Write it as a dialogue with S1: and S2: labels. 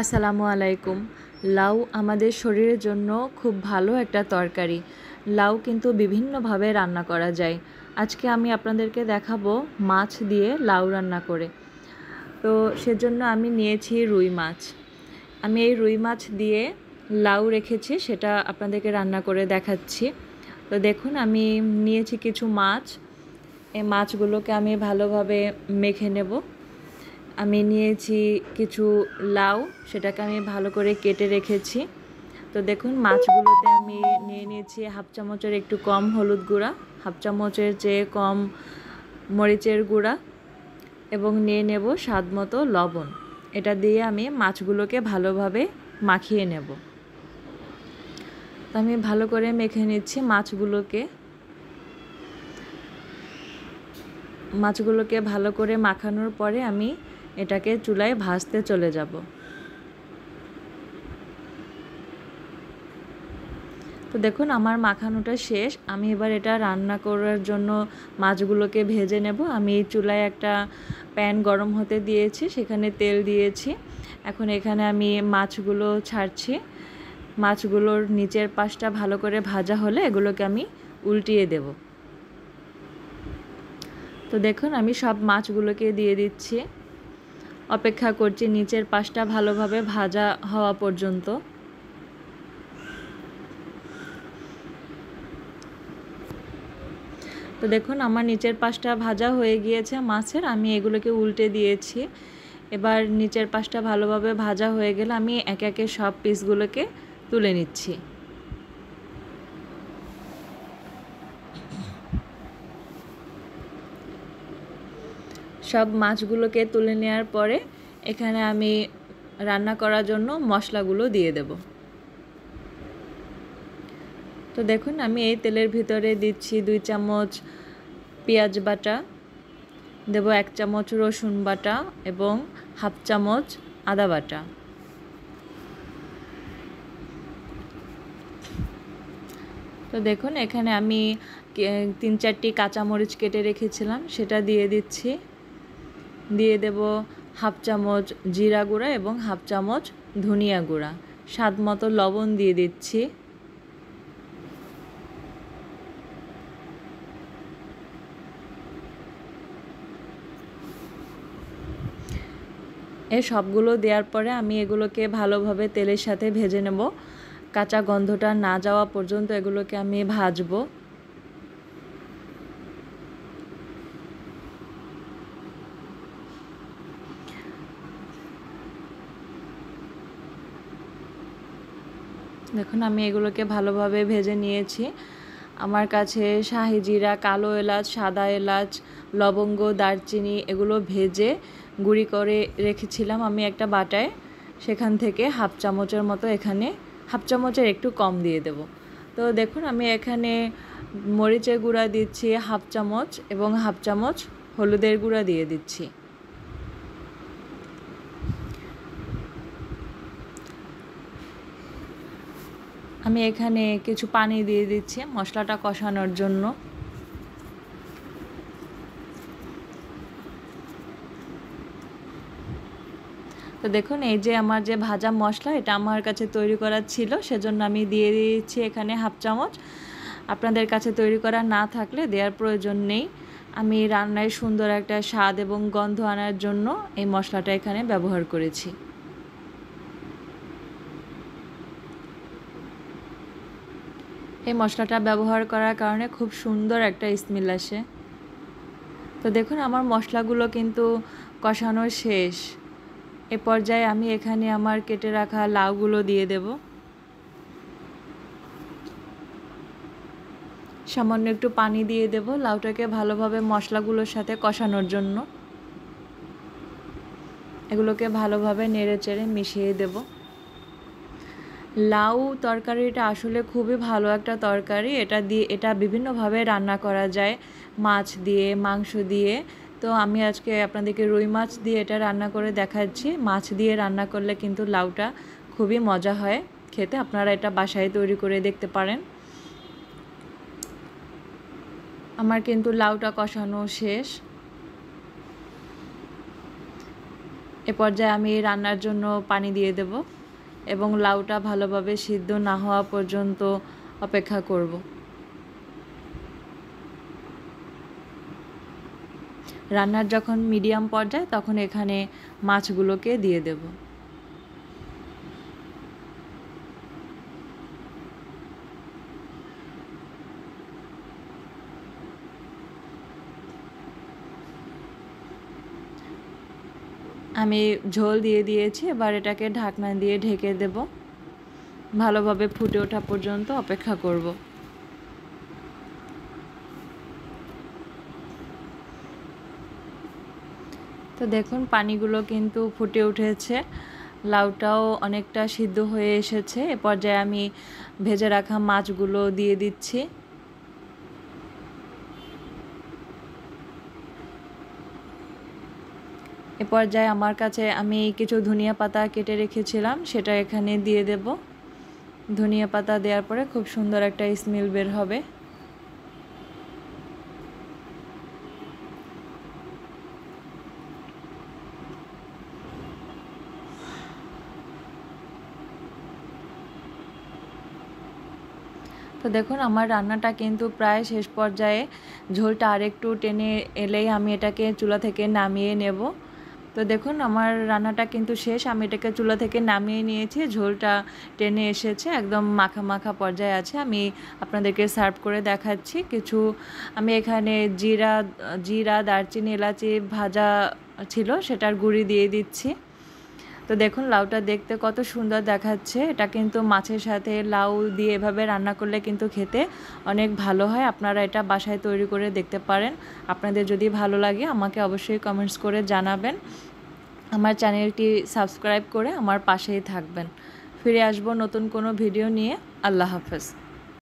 S1: আসসালামু আলাইকুম। লাউ আমাদের শরীরের জন্য খুব ভালো একটা তরকারি। লাউ কিন্তু বিভিন্নভাবে রান্না করা যায়। আজকে আমি আপনাদেরকে দেখাবো মাছ দিয়ে লাউ রান্না করে। তো সেজন্য আমি নিয়েছি রুই মাছ। আমি এই রুই মাছ দিয়ে লাউ রেখেছি, সেটা আপনাদেরকে রান্না করে দেখাচ্ছি। তো দেখুন, আমি নিয়েছি কিছু মাছ। এই মাছগুলোকে আমি ভালোভাবে মেখে নেব। আমি নিয়েছি কিছু লাউ, সেটাকে আমি ভালো করে কেটে রেখেছি। তো দেখুন, মাছগুলোতে আমি নিয়ে নিয়েছি হাফ চামচের একটু কম হলুদ গুঁড়া, হাফ চামচের চেয়ে কম মরিচের গুঁড়া এবং নিয়ে নেব স্বাদ মতো লবণ। এটা দিয়ে আমি মাছগুলোকে ভালোভাবে মাখিয়ে নেব। তো আমি ভালো করে মেখে নিচ্ছি মাছগুলোকে ভালো করে মাখানোর পরে আমি এটাকে চুলায় ভাজতে চলে যাব। তো দেখুন, আমার মাখানোটা শেষ। আমি এবার এটা রান্না করার জন্য মাছগুলোকে ভেজে নেব। আমি চুলায় একটা প্যান গরম হতে দিয়েছি, সেখানে তেল দিয়েছি। এখন এখানে আমি মাছগুলো ছাড়ছি। মাছগুলোর নিচের পাশটা ভালো করে ভাজা হলে এগুলোকে আমি উল্টিয়ে দেব। তো দেখুন, আমি সব মাছগুলোকে দিয়ে দিচ্ছি। অপেক্ষা করছি নিচের পাশটা ভালোভাবে ভাজা হওয়া পর্যন্ত। তো দেখুন, আমার নিচের পাশটা ভাজা হয়ে গিয়েছে মাছের। আমি এগুলোকে উল্টে দিয়েছি। এবার নিচের পাশটা ভালোভাবে ভাজা হয়ে গেলে আমি একে একে সব পিসগুলোকে তুলে নিচ্ছি। সব মাছগুলোকে তুলে নেওয়ার পরে এখানে আমি রান্না করার জন্য মশলাগুলো দিয়ে দেব। তো দেখুন, আমি এই তেলের ভিতরে দিচ্ছি 2 চামচ পেঁয়াজ বাটা, দেব 1 চামচ রসুন বাটা এবং হাফ চামচ আদা বাটা। তো দেখুন, এখানে আমি 3-4টি কাঁচামরিচ কেটে রেখেছিলাম, সেটা দিয়ে দিচ্ছি। দিয়ে দেব হাফ চামচ জিরা গুঁড়া এবং হাফ চামচ ধনিয়া গুঁড়া। স্বাদ মতো লবণ দিয়ে দিচ্ছি। এই সবগুলো দেওয়ার পরে আমি এগুলোকে ভালোভাবে তেলের সাথে ভেজে নেব। কাঁচা গন্ধটা না যাওয়া পর্যন্ত এগুলোকে আমি ভাজবো। দেখুন, আমি এগুলোকে ভালোভাবে ভেজে নিয়েছি। আমার কাছে শাহি জিরা, কালো এলাচ, সাদা এলাচ, লবঙ্গ, দারচিনি এগুলো ভেজে গুঁড়ি করে রেখেছিলাম আমি একটা বাটায়। সেখান থেকে হাফ চামচের মতো, এখানে হাফ চামচের একটু কম দিয়ে দেব। তো দেখুন, আমি এখানে মরিচের গুঁড়া দিচ্ছি হাফ চামচ এবং হাফ চামচ হলুদের গুঁড়া দিয়ে দিচ্ছি। আমি এখানে কিছু পানি দিয়ে দিচ্ছি মশলাটা কষানোর জন্য। তো দেখুন, এই যে আমার যে ভাজা মশলা, এটা আমার কাছে তৈরি করা ছিল, সেজন্য আমি দিয়ে দিয়েছি এখানে হাফ চামচ। আপনাদের কাছে তৈরি করা না থাকলে দেওয়ার প্রয়োজন নেই। আমি রান্নায় সুন্দর একটা স্বাদ এবং গন্ধ আনার জন্য এই মশলাটা এখানে ব্যবহার করেছি। এই মশলাটা ব্যবহার করার কারণে খুব সুন্দর একটা স্মেল আসে। তো দেখুন, আমার মশলাগুলো কিন্তু কষানো শেষ। এ পর্যায়ে আমি এখানে আমার কেটে রাখা লাউগুলো দিয়ে দেব। সামান্য একটু পানি দিয়ে দেব লাউটাকে ভালোভাবে মশলাগুলোর সাথে কষানোর জন্য। এগুলোকে ভালোভাবে নেড়েচেড়ে মিশিয়ে দেব। লাউ তরকারিটা আসলে খুবই ভালো একটা তরকারি। এটা বিভিন্নভাবে রান্না করা যায়, মাছ দিয়ে, মাংস দিয়ে। তো আমি আজকে আপনাদেরকে রুই মাছ দিয়ে এটা রান্না করে দেখাচ্ছি। মাছ দিয়ে রান্না করলে কিন্তু লাউটা খুবই মজা হয় খেতে। আপনারা এটা বাসায় তৈরি করে দেখতে পারেন। আমার কিন্তু লাউটা কষানো শেষ। এ পর্যায়ে আমি রান্নার জন্য পানি দিয়ে দেব এবং লাউটা ভালোভাবে সিদ্ধ না হওয়া পর্যন্ত অপেক্ষা করব। রান্নার যখন মিডিয়াম পর্যায়ে তখন এখানে মাছগুলোকে দিয়ে দেব। আমি ঝোল দিয়ে দিয়েছি, এবার এটাকে ঢাকনা দিয়ে ঢেকে দেব। ভালোভাবে ফুটে ওঠা পর্যন্ত অপেক্ষা করব। তো দেখুন পানিগুলো কিন্তু ফুটে উঠেছে, লাউটাও অনেকটা সিদ্ধ হয়ে এসেছে। এ পর্যায়ে আমি ভেজে রাখা মাছগুলো দিয়ে দিচ্ছি। এ পর্যায়ে আমার কাছে আমি কিছু ধনিয়া পাতা কেটে রেখেছিলাম, সেটা এখানে দিয়ে দেব। ধনিয়া পাতা দেওয়ার পরে খুব সুন্দর একটা স্মেল বের হবে। তো দেখুন আমার রান্নাটা কিন্তু প্রায় শেষ পর্যায়ে, ঝোলটা আরেকটু টেনে এলেই আমি এটাকে চুলা থেকে নামিয়ে নেব। তো দেখুন আমার রান্নাটা কিন্তু শেষ, আমি এটাকে চুলা থেকে নামিয়ে নিয়েছি। ঝোলটা টেনে এসেছে, একদম মাখা মাখা পর্যায়ে আছে। আমি আপনাদেরকে সার্ভ করে দেখাচ্ছি। আমি এখানে জিরা, দারচিনি, এলাচি ভাজা ছিল, সেটার গুঁড়ি দিয়ে দিচ্ছি। তো দেখুন লাউটা দেখতে কত সুন্দর দেখাচ্ছে। এটা কিন্তু মাছের সাথে লাউ দিয়ে এভাবে রান্না করলে কিন্তু খেতে অনেক ভালো হয়। আপনারা এটা বাসায় তৈরি করে দেখতে পারেন। আপনাদের যদি ভালো লাগে আমাকে অবশ্যই কমেন্টস করে জানাবেন। আমার চ্যানেলটি সাবস্ক্রাইব করে আমার পাশেই থাকবেন। ফিরে আসবো নতুন কোনো ভিডিও নিয়ে। আল্লাহ হাফেজ।